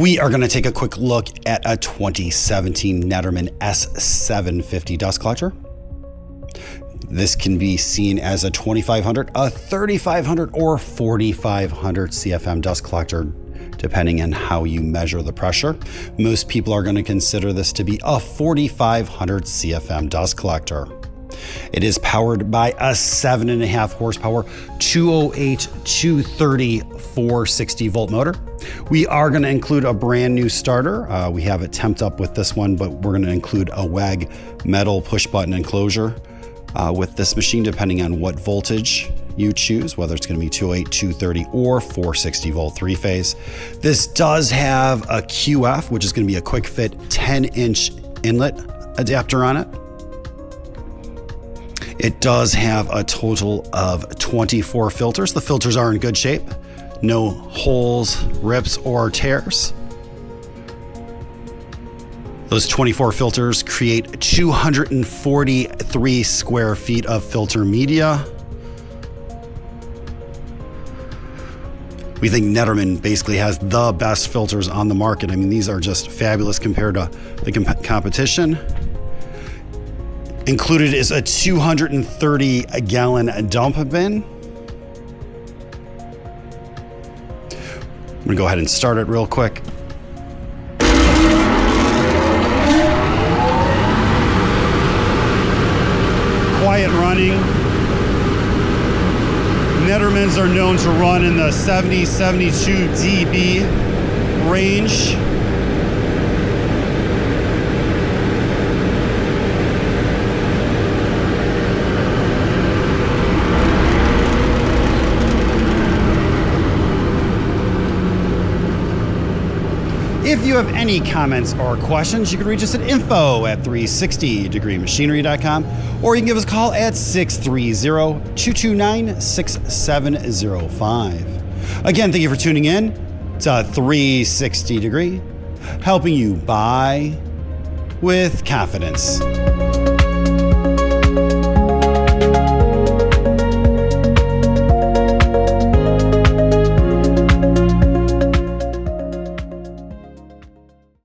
We are going to take a quick look at a 2017 Nederman S-750 dust collector. This can be seen as a 2500, a 3500, or 4500 CFM dust collector, depending on how you measure the pressure. Most people are going to consider this to be a 4500 CFM dust collector. It is powered by a 7.5 horsepower, 208, 230, 460 volt motor. We are going to include a brand new starter. We have it temped up with this one, but we're going to include a WAG metal push button enclosure with this machine, depending on what voltage you choose, whether it's going to be 208, 230, or 460 volt three phase. This does have a QF, which is going to be a quick fit 10-inch inlet adapter on it. It does have a total of 24 filters. The filters are in good shape. No holes, rips, or tears. Those 24 filters create 243 square feet of filter media. We think Nederman basically has the best filters on the market. I mean, these are just fabulous compared to the competition. Included is a 230-gallon dump bin. I'm gonna go ahead and start it real quick. Quiet running. Nedermans are known to run in the 70-72 dB range. If you have any comments or questions, you can reach us at info@360degreemachinery.com, or you can give us a call at 630-229-6705. Again, thank you for tuning in to 360 Degree, helping you buy with confidence.